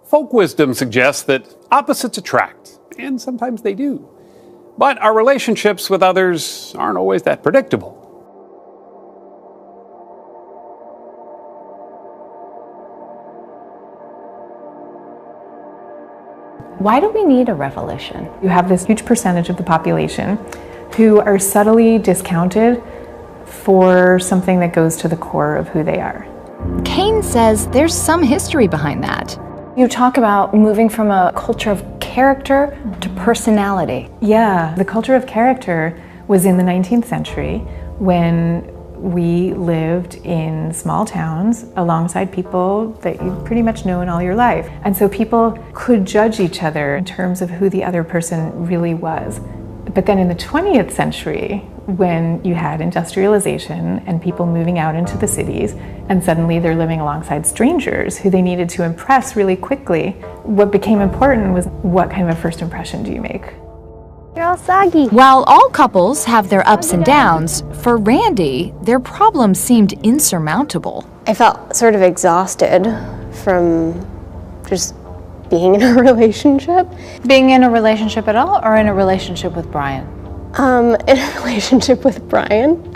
Folk wisdom suggests that opposites attract, and sometimes they do. But our relationships with others aren't always that predictable. Why do we need a revolution? You have this huge percentage of the population who are subtly discounted for something that goes to the core of who they are. Kane says there's some history behind that. You talk about moving from a culture of character to personality. Yeah, the culture of character was in the 19th century when we lived in small towns alongside people that you pretty much know in all your life. And so people could judge each other in terms of who the other person really was. But then in the 20th century, when you had industrialization and people moving out into the cities, and suddenly they're living alongside strangers who they needed to impress really quickly, what became important was what kind of a first impression do you make? You're all soggy. While all couples have their ups and downs, for Randy, their problems seemed insurmountable. I felt sort of exhausted from just being in a relationship. Being in a relationship at all, or in a relationship with Brian? In a relationship with Brian.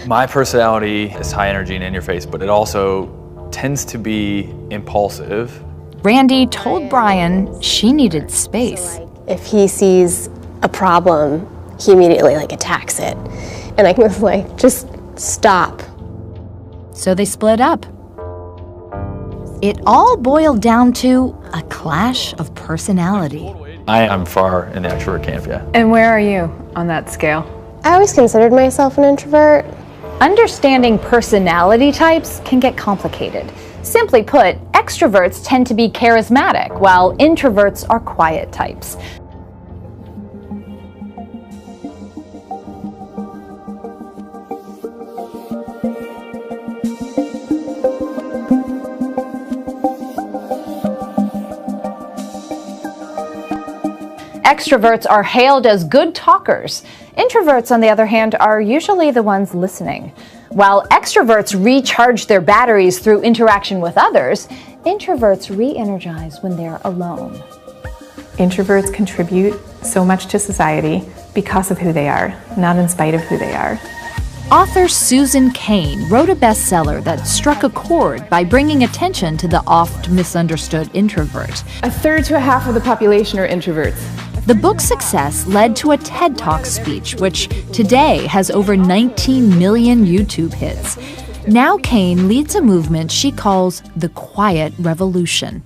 My personality is high energy and in your face, but it also tends to be impulsive. Randy told Brian she needed space. If he sees a problem, he immediately attacks it. And I was like, just stop. So they split up. It all boiled down to a clash of personality. I am far in the extrovert camp, yeah. And where are you on that scale? I always considered myself an introvert. Understanding personality types can get complicated. Simply put, extroverts tend to be charismatic, while introverts are quiet types. Extroverts are hailed as good talkers. Introverts, on the other hand, are usually the ones listening. While extroverts recharge their batteries through interaction with others, introverts re-energize when they're alone. Introverts contribute so much to society because of who they are, not in spite of who they are. Author Susan Cain wrote a bestseller that struck a chord by bringing attention to the oft misunderstood introvert. A third to a half of the population are introverts. The book's success led to a TED Talk speech, which today has over 19 million YouTube hits. Now Cain leads a movement she calls the Quiet Revolution.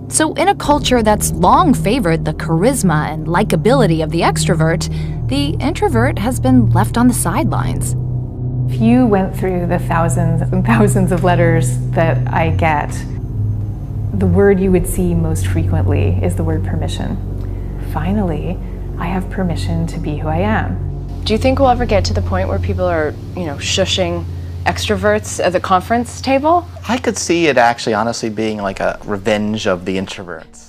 So in a culture that's long favored the charisma and likability of the extrovert, the introvert has been left on the sidelines. If you went through the thousands and thousands of letters that I get, the word you would see most frequently is the word permission. Finally, I have permission to be who I am. Do you think we'll ever get to the point where people are, shushing extroverts at the conference table? I could see it actually honestly being like a revenge of the introverts.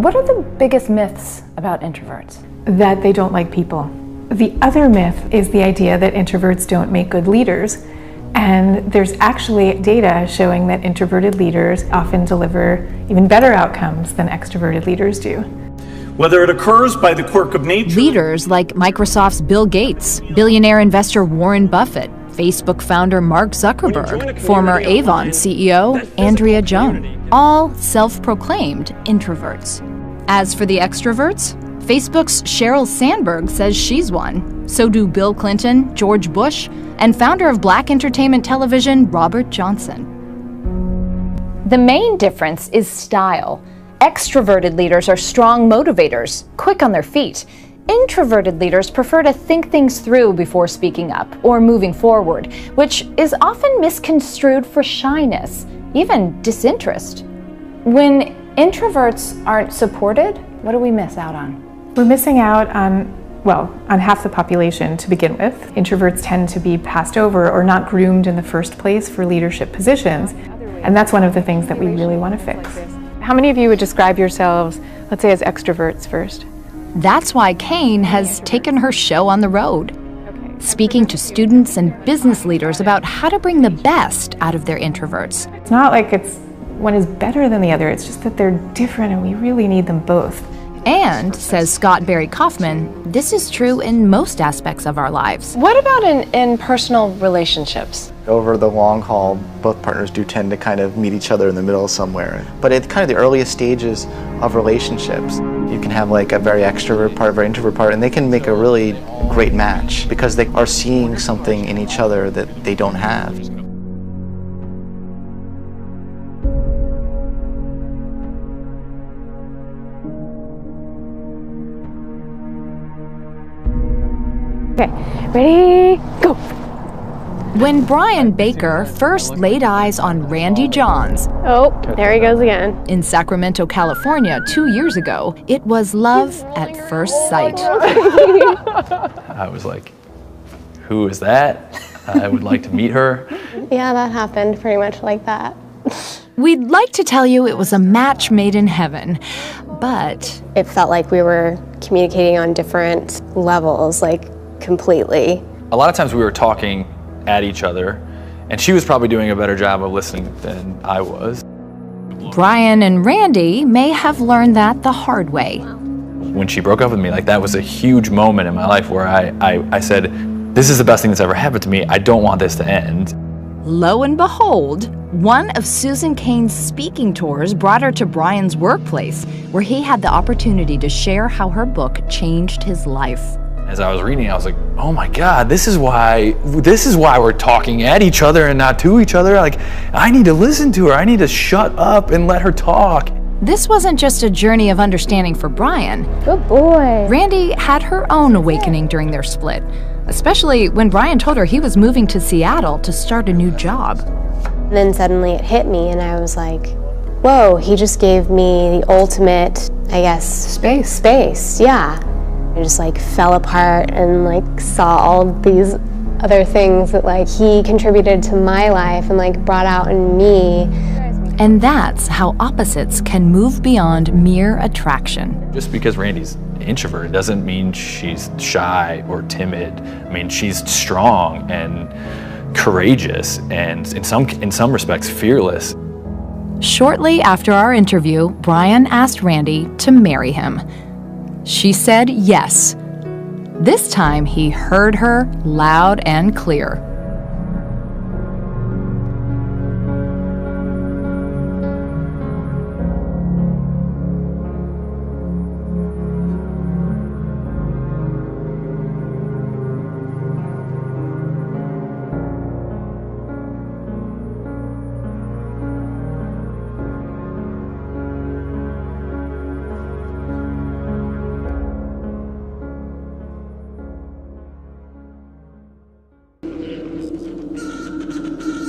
What are the biggest myths about introverts? That they don't like people. The other myth is the idea that introverts don't make good leaders. And there's actually data showing that introverted leaders often deliver even better outcomes than extroverted leaders do. Whether it occurs by the quirk of nature. Leaders like Microsoft's Bill Gates, billionaire investor Warren Buffett, Facebook founder Mark Zuckerberg, former Avon CEO Andrea Jung, all self-proclaimed introverts. As for the extroverts, Facebook's Sheryl Sandberg says she's one. So do Bill Clinton, George Bush, and founder of Black entertainment television, Robert Johnson. The main difference is style. Extroverted leaders are strong motivators, quick on their feet. Introverted leaders prefer to think things through before speaking up or moving forward, which is often misconstrued for shyness, even disinterest. When introverts aren't supported, what do we miss out on? We're missing out on half the population to begin with. Introverts tend to be passed over or not groomed in the first place for leadership positions, and that's one of the things that we really want to fix. How many of you would describe yourselves, let's say, as extroverts first? That's why Kane has taken her show on the road, speaking to students and business leaders about how to bring the best out of their introverts. It's not like one is better than the other, it's just that they're different and we really need them both. And, says Scott Barry Kaufman, this is true in most aspects of our lives. What about in personal relationships? Over the long haul, both partners do tend to kind of meet each other in the middle somewhere. But at kind of the earliest stages of relationships, you can have like a very extrovert part, a very introvert part, and they can make a really great match because they are seeing something in each other that they don't have. Okay, ready, go. When Brian Baker first laid eyes on Randy Johns, Oh, there he goes again. in Sacramento, California 2 years ago, it was love at first sight. I was like, who is that? I would like to meet her. Yeah, that happened pretty much like that. We'd like to tell you it was a match made in heaven, but It felt like we were communicating on different levels, like completely. A lot of times we were talking at each other, and she was probably doing a better job of listening than I was. Brian and Randy may have learned that the hard way. When she broke up with me, like that was a huge moment in my life where I said, this is the best thing that's ever happened to me. I don't want this to end. Lo and behold, one of Susan Cain's speaking tours brought her to Brian's workplace, where he had the opportunity to share how her book changed his life. As I was reading, I was like, oh my God, this is why we're talking at each other and not to each other. Like, I need to listen to her. I need to shut up and let her talk. This wasn't just a journey of understanding for Brian. Good boy. Randy had her own awakening during their split, especially when Brian told her he was moving to Seattle to start a new job. And then suddenly it hit me and I was like, whoa, he just gave me the ultimate, I guess, space, yeah. I just like fell apart and like saw all these other things that like he contributed to my life and like brought out in me. And that's how opposites can move beyond mere attraction. Just because Randy's introverted doesn't mean she's shy or timid. I mean, she's strong and courageous and in some respects fearless. Shortly after our interview, Brian asked Randy to marry him. She said yes. This time he heard her loud and clear.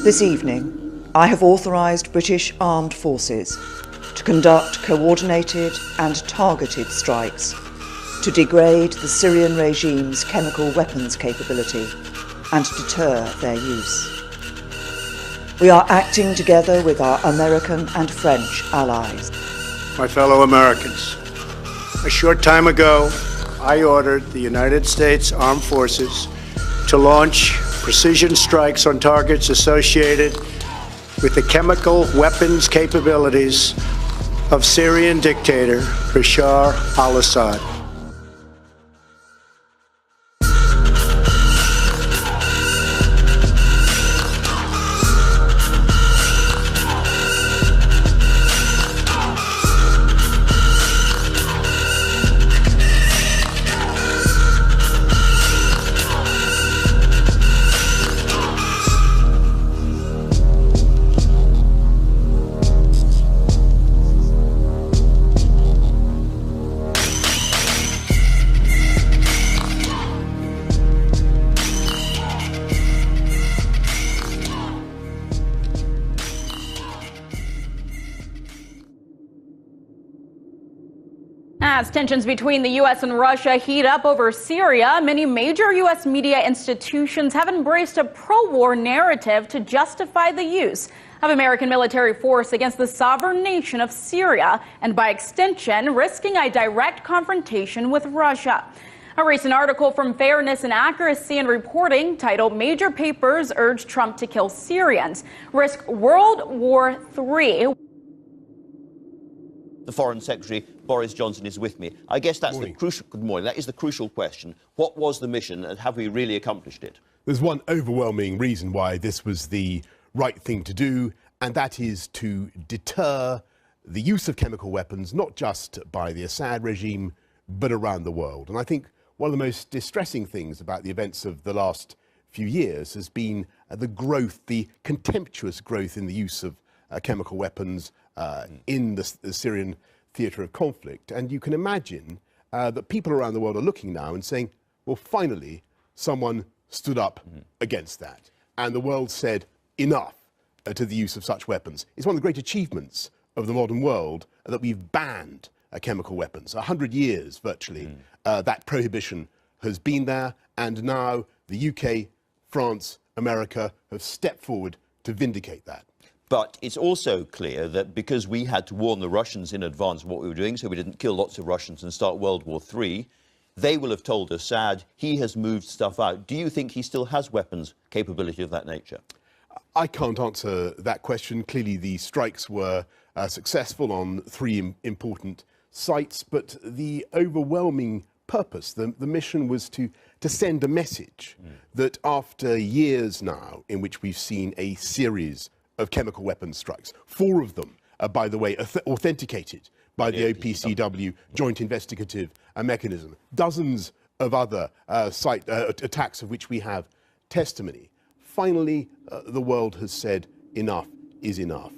This evening, I have authorised British Armed Forces to conduct coordinated and targeted strikes to degrade the Syrian regime's chemical weapons capability and deter their use. We are acting together with our American and French allies. My fellow Americans, A short time ago, I ordered the United States Armed Forces to launch precision strikes on targets associated with the chemical weapons capabilities of Syrian dictator Bashar al-Assad. As tensions between the U.S. and Russia heat up over Syria, many major U.S. media institutions have embraced a pro-war narrative to justify the use of American military force against the sovereign nation of Syria, and by extension, risking a direct confrontation with Russia. A recent article from Fairness and Accuracy in Reporting, titled "Major Papers Urge Trump to Kill Syrians, Risk World War III." The Foreign Secretary, Boris Johnson, is with me. I guess that's the crucial... Good morning. That is the crucial question. What was the mission, and have we really accomplished it? There's one overwhelming reason why this was the right thing to do, and that is to deter the use of chemical weapons, not just by the Assad regime, but around the world. And I think one of the most distressing things about the events of the last few years has been the growth, the contemptuous growth in the use of chemical weapons in the Syrian theatre of conflict. And you can imagine that people around the world are looking now and saying, well, finally, someone stood up against that. And the world said enough to the use of such weapons. It's one of the great achievements of the modern world that we've banned chemical weapons. 100 years, virtually, that prohibition has been there. And now the UK, France, America have stepped forward to vindicate that. But it's also clear that because we had to warn the Russians in advance of what we were doing, so we didn't kill lots of Russians and start World War III, they will have told Assad he has moved stuff out. Do you think he still has weapons capability of that nature? I can't answer that question. Clearly, the strikes were successful on 3 important sites, but the overwhelming purpose, the mission, was to send a message that after years now in which we've seen a series of chemical weapons strikes, 4 of them, by the way, authenticated by the OPCW Joint Investigative Mechanism, dozens of other attacks of which we have testimony. Finally, the world has said enough is enough.